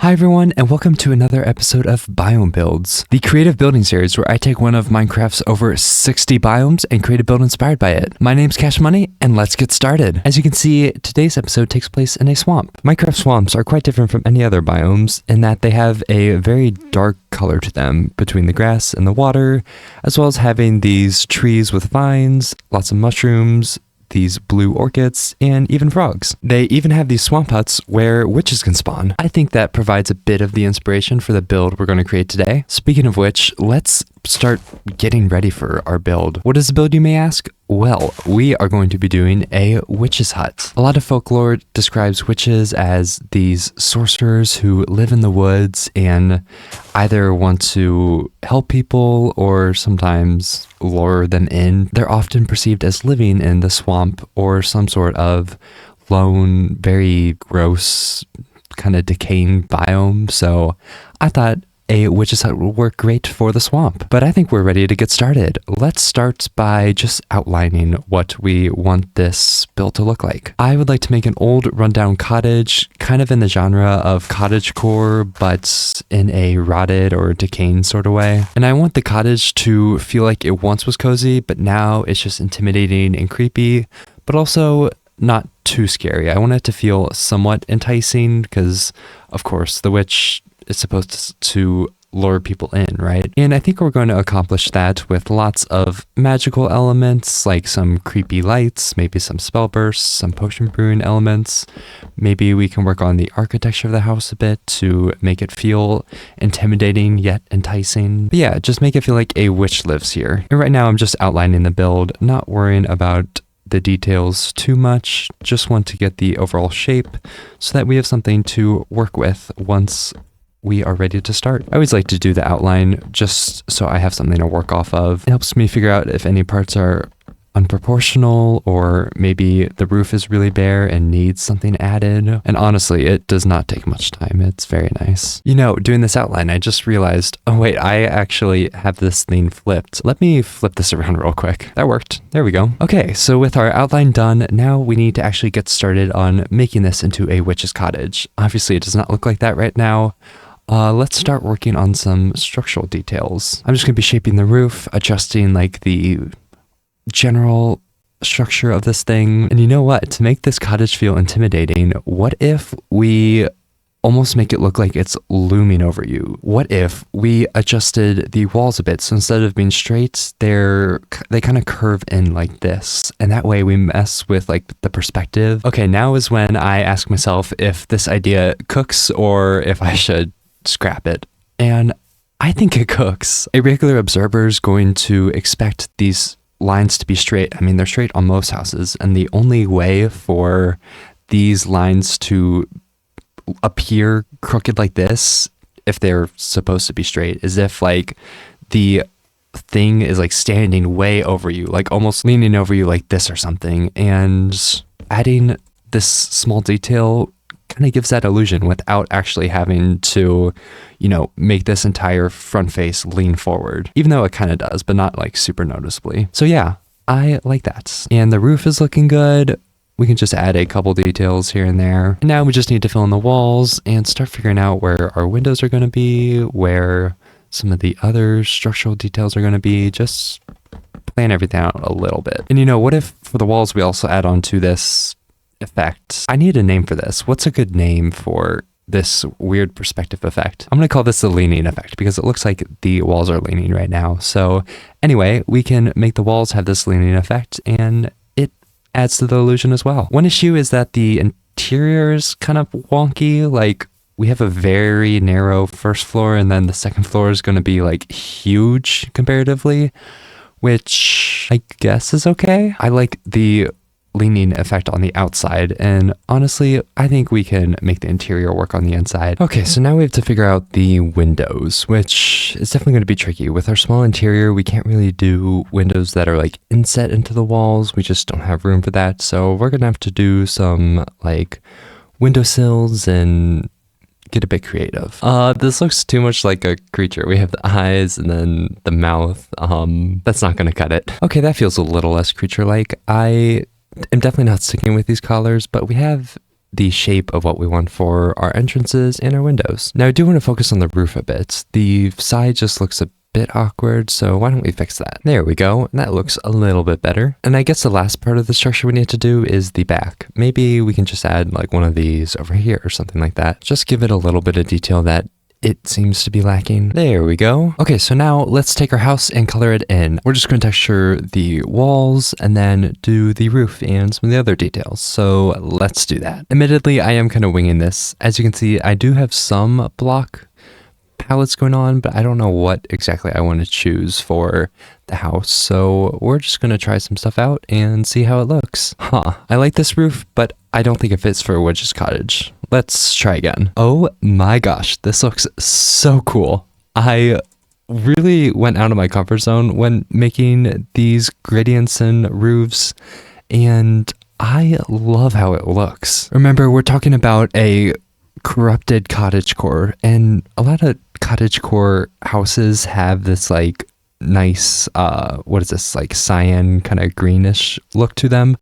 Hi everyone, and welcome to another episode of Biome Builds, the creative building series where I take one of Minecraft's over 60 biomes and create a build inspired by it. My name's KashMuney, and let's get started. As you can see, today's episode takes place in a swamp. Minecraft swamps are quite different from any other biomes in that they have a very dark color to them between the grass and the water, as well as having these trees with vines, lots of mushrooms, these blue orchids, and even frogs. They even have these swamp huts where witches can spawn. I think that provides a bit of the inspiration for the build we're going to create today. Speaking of which, let's start getting ready for our build. What is the build, you may ask? Well, we are going to be doing a witch's hut. A lot of folklore describes witches as these sorcerers who live in the woods and either want to help people or sometimes lure them in. They're often perceived as living in the swamp or some sort of lone, very gross, kind of decaying biome. So I thought a witch's hut would work great for the swamp. But I think we're ready to get started. Let's start by just outlining what we want this build to look like. I would like to make an old rundown cottage, kind of in the genre of cottagecore, but in a rotted or decaying sort of way. And I want the cottage to feel like it once was cozy, but now it's just intimidating and creepy, but also not too scary. I want it to feel somewhat enticing because, of course, the witch is supposed to lure people in, right? And I think we're going to accomplish that with lots of magical elements, like some creepy lights, maybe some spell bursts, some potion brewing elements. Maybe we can work on the architecture of the house a bit to make it feel intimidating yet enticing. But yeah, just make it feel like a witch lives here. And right now I'm just outlining the build, not worrying about the details too much, just want to get the overall shape so that we have something to work with once we are ready to start. I always like to do the outline just so I have something to work off of. It helps me figure out if any parts are unproportional or maybe the roof is really bare and needs something added. And honestly, it does not take much time. It's very nice. You know, doing this outline, I just realized, oh wait, I actually have this thing flipped. Let me flip this around real quick. That worked. There we go. Okay, so with our outline done, now we need to actually get started on making this into a witch's cottage. Obviously, it does not look like that right now. Let's start working on some structural details. I'm just going to be shaping the roof, adjusting like the general structure of this thing. And you know what? To make this cottage feel intimidating, what if we almost make it look like it's looming over you? What if we adjusted the walls a bit? So instead of being straight, they kind of curve in like this. And that way we mess with like the perspective. Okay, now is when I ask myself if this idea cooks or if I should scrap it. And I think it cooks. A regular observer is going to expect these lines to be straight. I mean, they're straight on most houses, and the only way for these lines to appear crooked like this, if they're supposed to be straight, is if like the thing is like standing way over you, like almost leaning over you like this or something. And adding this small detail kind of gives that illusion without actually having to, you know, make this entire front face lean forward, even though it kind of does, but not like super noticeably. So yeah, I like that. And the roof is looking good. We can just add a couple details here and there. And now we just need to fill in the walls and start figuring out where our windows are going to be, where some of the other structural details are going to be. Just plan everything out a little bit. And you know, what if for the walls we also add on to this effect? I need a name for this. What's a good name for this weird perspective effect? I'm going to call this the leaning effect because it looks like the walls are leaning right now. So anyway, we can make the walls have this leaning effect and it adds to the illusion as well. One issue is that the interior is kind of wonky. Like we have a very narrow first floor and then the second floor is going to be like huge comparatively, which I guess is okay. I like the leaning effect on the outside, and honestly I think we can make the interior work on the inside. Okay, so now we have to figure out the windows, which is definitely going to be tricky. With our small interior, we can't really do windows that are like inset into the walls. We just don't have room for that, so we're gonna have to do some like windowsills and get a bit creative. This looks too much like a creature. We have the eyes and then the mouth. That's not gonna cut it. Okay, that feels a little less creature-like. I'm definitely not sticking with these collars, but we have the shape of what we want for our entrances and our windows. Now I do want to focus on the roof a bit. The side just looks a bit awkward, so why don't we fix that? There we go. That looks a little bit better. And I guess the last part of the structure we need to do is the back. Maybe we can just add like one of these over here or something like that. Just give it a little bit of detail that it seems to be lacking. There we go. Okay, so now let's take our house and color it in. We're just going to texture the walls and then do the roof and some of the other details. So let's do that. Admittedly, I am kind of winging this. As you can see, I do have some block palettes going on, but I don't know what exactly I want to choose for the house. So we're just going to try some stuff out and see how it looks. I like this roof, but I don't think it fits for Wedge's cottage. Let's try again. Oh my gosh, this looks so cool. I really went out of my comfort zone when making these gradients and roofs, and I love how it looks. Remember, we're talking about a corrupted cottagecore, and a lot of cottagecore houses have this like nice what is this, like cyan kind of greenish look to them.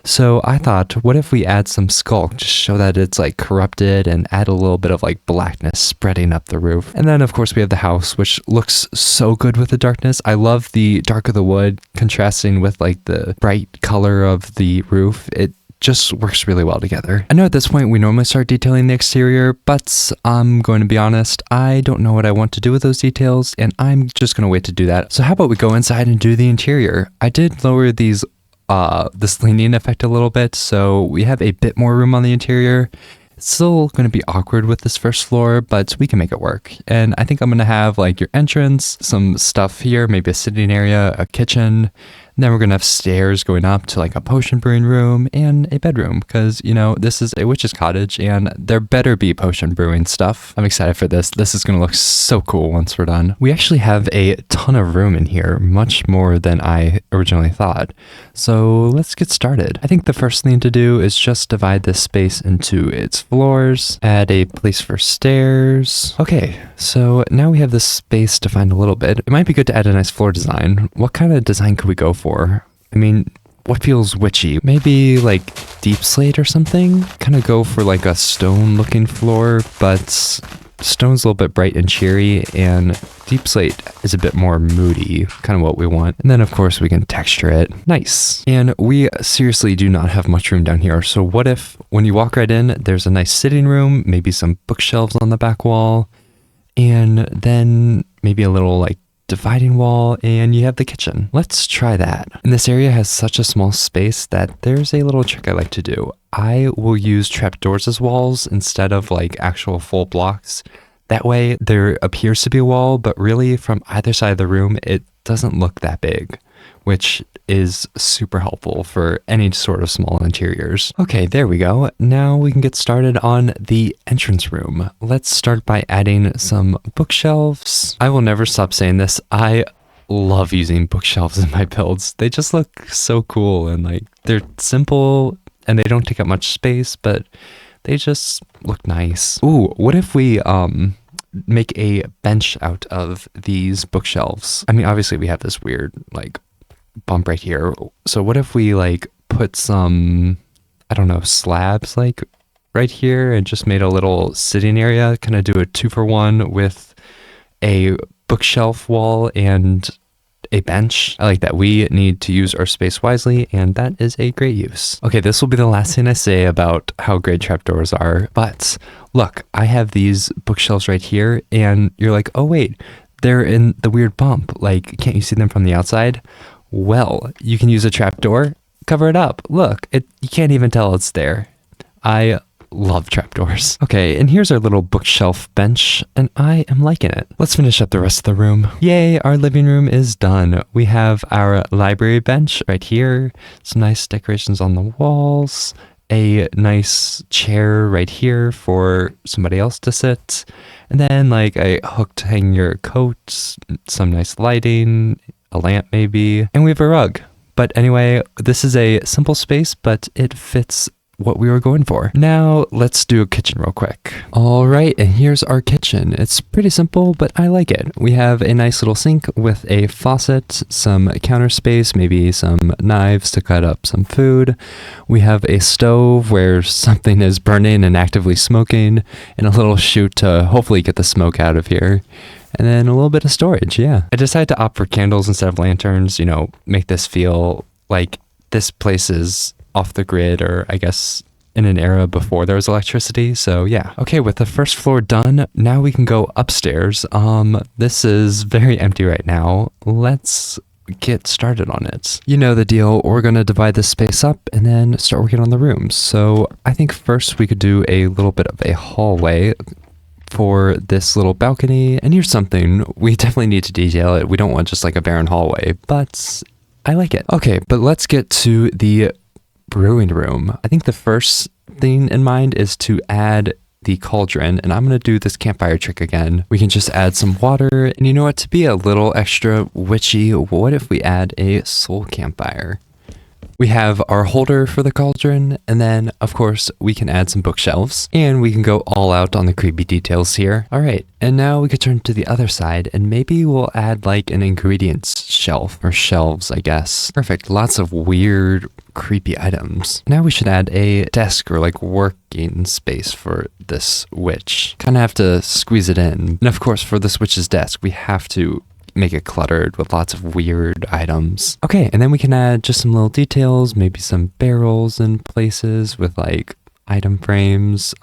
So I thought, what if we add some sculk, just show that it's like corrupted, and add a little bit of like blackness spreading up the roof. And then of course we have the house, which looks so good with the darkness. I love the dark of the wood contrasting with like the bright color of the roof. It just works really well together. I know at this point we normally start detailing the exterior, but I'm going to be honest, I don't know what I want to do with those details, and I'm just going to wait to do that. So how about we go inside and do the interior? I did lower these this leaning effect a little bit, so we have a bit more room on the interior. It's still going to be awkward with this first floor, but we can make it work. And I think I'm going to have like your entrance, some stuff here, maybe a sitting area, a kitchen. And then we're going to have stairs going up to like a potion brewing room and a bedroom, because, you know, this is a witch's cottage and there better be potion brewing stuff. I'm excited for this. This is going to look so cool once we're done. We actually have a ton of room in here, much more than I originally thought. So let's get started. I think the first thing to do is just divide this space into its floors, add a place for stairs. Okay, so now we have this space defined a little bit. It might be good to add a nice floor design. What kind of design could we go for? I mean, what feels witchy? Maybe like deep slate or something? Kind of go for like a stone looking floor, but stone's a little bit bright and cheery, and deep slate is a bit more moody, kind of what we want. And then of course we can texture it. Nice. And we seriously do not have much room down here. So what if when you walk right in, there's a nice sitting room, maybe some bookshelves on the back wall, and then maybe a little like dividing wall, and you have the kitchen. Let's try that. And this area has such a small space that there's a little trick I like to do. I will use trapdoors as walls instead of like actual full blocks. That way there appears to be a wall, but really from either side of the room, it doesn't look that big, which is super helpful for any sort of small interiors. Okay, there we go. Now we can get started on the entrance room. Let's start by adding some bookshelves. I will never stop saying this. I love using bookshelves in my builds. They just look so cool, and like they're simple and they don't take up much space, but they just look nice. Ooh, what if we make a bench out of these bookshelves? I mean, obviously we have this weird like bump right here. So what if we like put some, I don't know, slabs like right here and just made a little sitting area, kind of do a 2-for-1 with a bookshelf wall and a bench. I like that. We need to use our space wisely, and that is a great use. Okay, this will be the last thing I say about how great trapdoors are, but look, I have these bookshelves right here, and you're like, oh wait, they're in the weird bump. Like, can't you see them from the outside? Well, you can use a trapdoor, cover it up. Look, you can't even tell it's there. I love trapdoors. Okay, and here's our little bookshelf bench, and I am liking it. Let's finish up the rest of the room. Yay, our living room is done. We have our library bench right here, some nice decorations on the walls, a nice chair right here for somebody else to sit, and then like a hook to hang your coat, some nice lighting, a lamp maybe, and we have a rug. But anyway, this is a simple space, but it fits what we were going for. Now let's do a kitchen real quick. All right, and here's our kitchen. It's pretty simple, but I like it. We have a nice little sink with a faucet, some counter space, maybe some knives to cut up some food. We have a stove where something is burning and actively smoking, and a little chute to hopefully get the smoke out of here. And then a little bit of storage, yeah. I decided to opt for candles instead of lanterns, make this feel like this place is off the grid, or I guess in an era before there was electricity. So yeah. Okay, with the first floor done, now we can go upstairs. This is very empty right now. Let's get started on it. You know the deal. We're going to divide this space up and then start working on the rooms. So I think first we could do a little bit of a hallway for this little balcony. And here's something, we definitely need to detail it. We don't want just like a barren hallway, but I like it. Okay, but let's get to the brewing room. I think the first thing in mind is to add the cauldron, and I'm going to do this campfire trick again. We can just add some water, and you know what, to be a little extra witchy, what if we add a soul campfire? We have our holder for the cauldron, and then, of course, we can add some bookshelves, and we can go all out on the creepy details here. All right, and now we could turn to the other side, and maybe we'll add like an ingredients shelf, or shelves, I guess. Perfect, lots of weird, creepy items. Now we should add a desk or like working space for this witch. Kind of have to squeeze it in. And of course, for this witch's desk, we have to make it cluttered with lots of weird items. Okay, and then we can add just some little details, maybe some barrels in places with like item frames.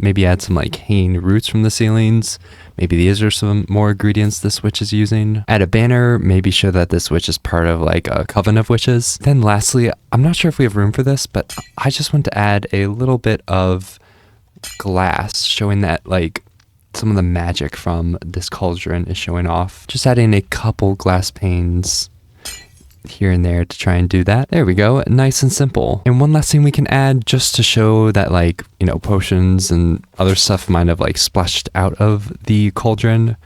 Maybe add some like hanging roots from the ceilings. Maybe these are some more ingredients this witch is using. Add a banner, maybe show that this witch is part of like a coven of witches. Then lastly, I'm not sure if we have room for this, but I just want to add a little bit of glass showing that like some of the magic from this cauldron is showing off. Just adding a couple glass panes here and there to try and do that. There we go, nice and simple. And one last thing we can add just to show that like, potions and other stuff might have like splashed out of the cauldron.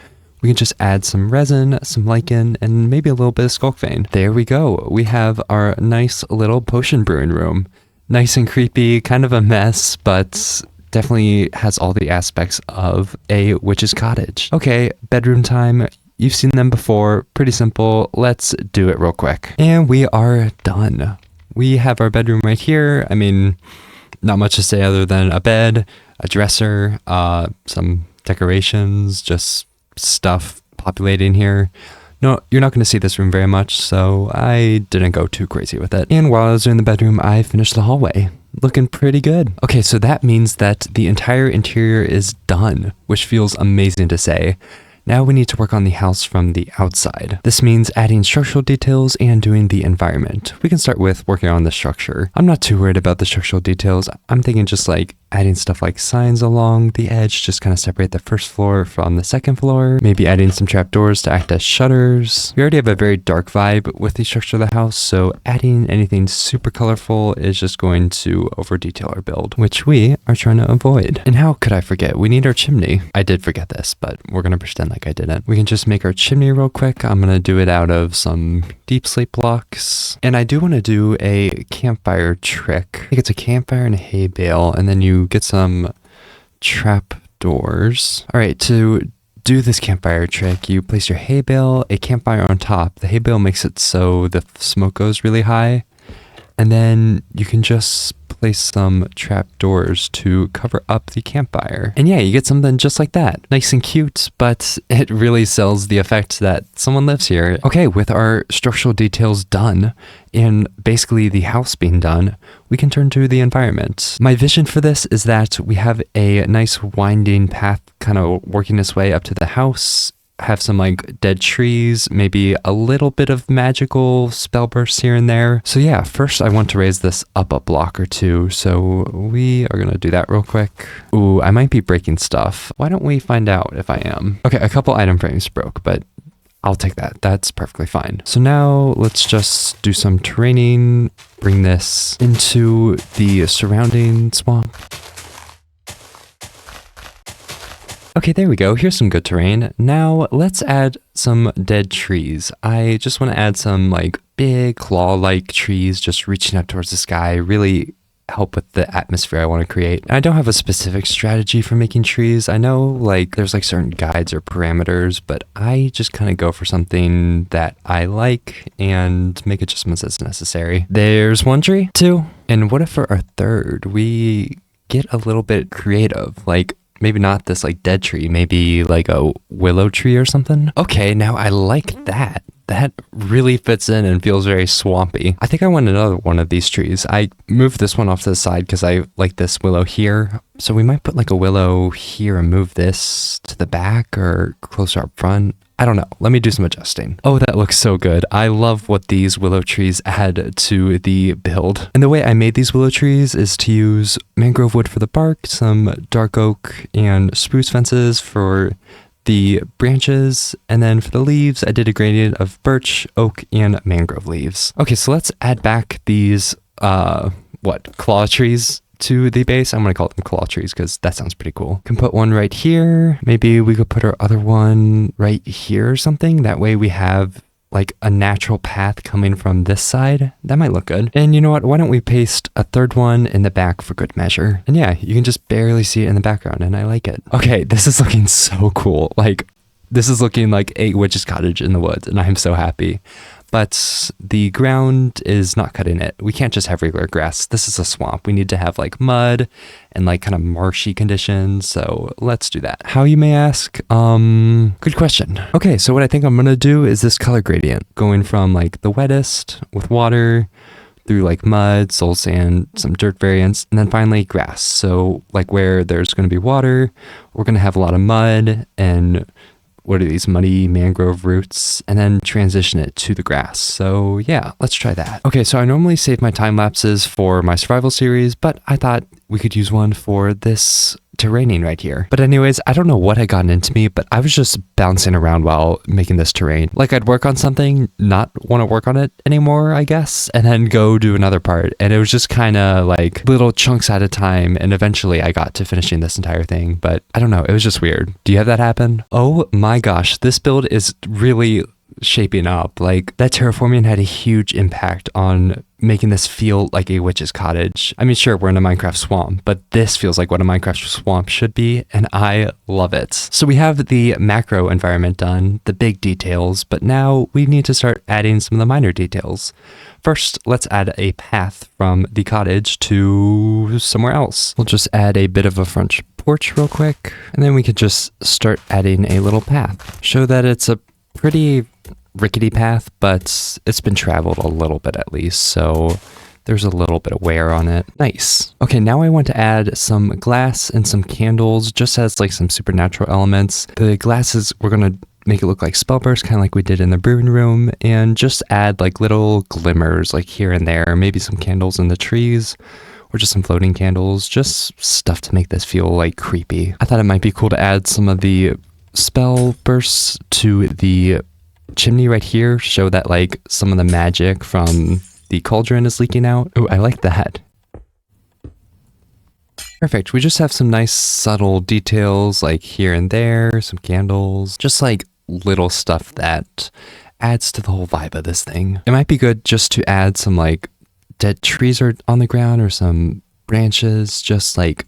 We can just add some resin, some lichen, and maybe a little bit of skulk vein. There we go. We have our nice little potion brewing room. Nice and creepy, kind of a mess, but definitely has all the aspects of a witch's cottage. Okay, bedroom time. You've seen them before, pretty simple. Let's do it real quick. And we are done. We have our bedroom right here. I mean, not much to say other than a bed, a dresser, some decorations, just stuff populating here. No, you're not going to see this room very much, so I didn't go too crazy with it. And while I was doing the bedroom, I finished the hallway. Looking pretty good. Okay, so that means that the entire interior is done, which feels amazing to say. Now we need to work on the house from the outside. This means adding structural details and doing the environment. We can start with working on the structure. I'm not too worried about the structural details. I'm thinking just like adding stuff like signs along the edge, just kind of separate the first floor from the second floor. Maybe adding some trapdoors to act as shutters. We already have a very dark vibe with the structure of the house, so adding anything super colorful is just going to over detail our build, which we are trying to avoid. And how could I forget? We need our chimney. I did forget this, but we're gonna pretend like I didn't. We can just make our chimney real quick. I'm gonna do it out of some deep slate blocks. And I do want to do a campfire trick. I think it's a campfire and a hay bale, and then you get some trap doors. All right, to do this campfire trick, you place your hay bale, a campfire on top. The hay bale makes it so the smoke goes really high, and then you can just place some trap doors to cover up the campfire. And yeah, you get something just like that. Nice and cute, but it really sells the effect that someone lives here. Okay, with our structural details done, and basically the house being done, we can turn to the environment. My vision for this is that we have a nice winding path kind of working its way up to the house, have some like dead trees, maybe a little bit of magical spell bursts here and there. So yeah, first I want to raise this up a block or two, so we are gonna do that real quick. Ooh, I might be breaking stuff. Why don't we find out if I am? Okay, a couple item frames broke, but I'll take that. That's perfectly fine. So now let's just do some terraining, bring this into the surrounding swamp. Okay, there we go. Here's some good terrain. Now let's add some dead trees. I just want to add some like big claw-like trees just reaching up towards the sky, really help with the atmosphere I want to create. And I don't have a specific strategy for making trees. I know like there's like certain guides or parameters, but I just kind of go for something that I like and make adjustments as necessary. There's one tree, two. And what if for our third, we get a little bit creative? Like maybe not this like dead tree, maybe like a willow tree or something. Okay, now I like that. That really fits in and feels very swampy. I think I want another one of these trees. I moved this one off to the side because I like this willow here. So we might put like a willow here and move this to the back or closer up front. I don't know. Let me do some adjusting. Oh, that looks so good. I love what these willow trees add to the build. And the way I made these willow trees is to use mangrove wood for the bark, some dark oak and spruce fences for the branches, and then for the leaves, I did a gradient of birch, oak, and mangrove leaves. Okay, so let's add back these, claw trees to the base. I'm gonna call them claw trees because that sounds pretty cool. Can put one right here. Maybe we could put our other one right here or something. That way we have like a natural path coming from this side. That might look good. And you know what? Why don't we paste a third one in the back for good measure? And yeah, you can just barely see it in the background and I like it. Okay, this is looking so cool. Like this is looking like a witch's cottage in the woods and I'm so happy. But the ground is not cutting it. We can't just have regular grass. This is a swamp. We need to have like mud and like kind of marshy conditions. So let's do that. How, you may ask? Good question. Okay, so what I think I'm gonna do is this color gradient going from like the wettest with water through like mud, soul sand, some dirt variants, and then finally grass. So like where there's gonna be water, we're gonna have a lot of mud and what are these muddy mangrove roots, and then transition it to the grass. So yeah, let's try that. Okay, so I normally save my time lapses for my survival series, but I thought we could use one for this terraining right here. But anyways, I don't know what had gotten into me, but I was just bouncing around while making this terrain. Like I'd work on something, not want to work on it anymore, I guess, and then go do another part. And it was just kind of like little chunks at a time. And eventually I got to finishing this entire thing, but I don't know. It was just weird. Do you have that happen? Oh my gosh, this build is really shaping up. Like that terraforming had a huge impact on making this feel like a witch's cottage. I mean, sure, we're in a Minecraft swamp, but this feels like what a Minecraft swamp should be, and I love it. So we have the macro environment done, the big details, but now we need to start adding some of the minor details. First, let's add a path from the cottage to somewhere else. We'll just add a bit of a front porch real quick, and then we could just start adding a little path. Show that it's a pretty rickety path, but it's been traveled a little bit at least, so there's a little bit of wear on it. Nice. Okay, now I want to add some glass and some candles, just as like some supernatural elements. The glasses, we're gonna make it look like spell bursts, kind of like we did in the brewing room, and just add like little glimmers like here and there, maybe some candles in the trees, or just some floating candles, just stuff to make this feel like creepy. I thought it might be cool to add some of the spell bursts to the chimney right here, show that like some of the magic from the cauldron is leaking out. Oh, I like that. Perfect. We just have some nice subtle details like here and there, some candles, just like little stuff that adds to the whole vibe of this thing. It might be good just to add some like dead trees are on the ground or some branches, just like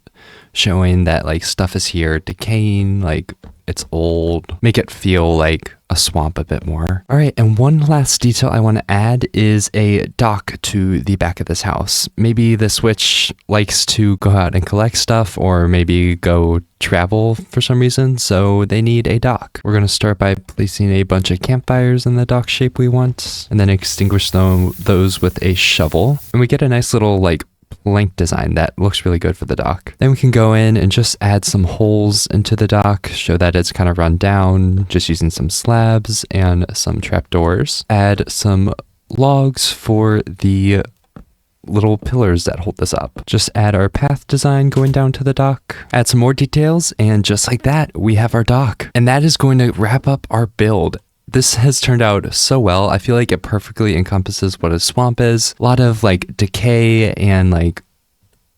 showing that like stuff is here decaying, like it's old, make it feel like a swamp a bit more. All right, and one last detail I want to add is a dock to the back of this house. Maybe this witch likes to go out and collect stuff, or maybe go travel for some reason, so they need a dock. We're going to start by placing a bunch of campfires in the dock shape we want, and then extinguish those with a shovel. And we get a nice little like plank design that looks really good for the dock. Then we can go in and just add some holes into the dock, show that it's kind of run down, just using some slabs and some trapdoors. Add some logs for the little pillars that hold this up. Just add our path design going down to the dock, add some more details, and just like that, we have our dock. And that is going to wrap up our build. This has turned out so well. I feel like it perfectly encompasses what a swamp is. A lot of like decay and like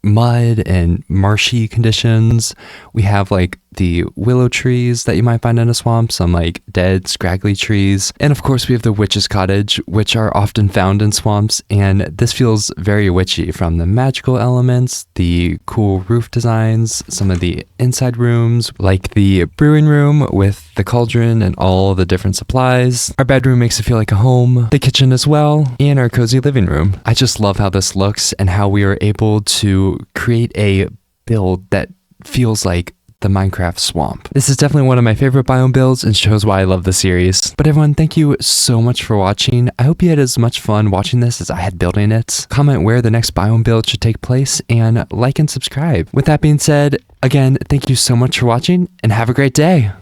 mud and marshy conditions. We have like the willow trees that you might find in a swamp, some like dead, scraggly trees. And of course, we have the witch's cottage, which are often found in swamps. And this feels very witchy, from the magical elements, the cool roof designs, some of the inside rooms, like the brewing room with the cauldron and all the different supplies. Our bedroom makes it feel like a home, the kitchen as well, and our cozy living room. I just love how this looks and how we are able to create a build that feels like the Minecraft swamp. This is definitely one of my favorite biome builds and shows why I love the series. But everyone, thank you so much for watching. I hope you had as much fun watching this as I had building it. Comment where the next biome build should take place, and like and subscribe. With that being said, again, thank you so much for watching and have a great day.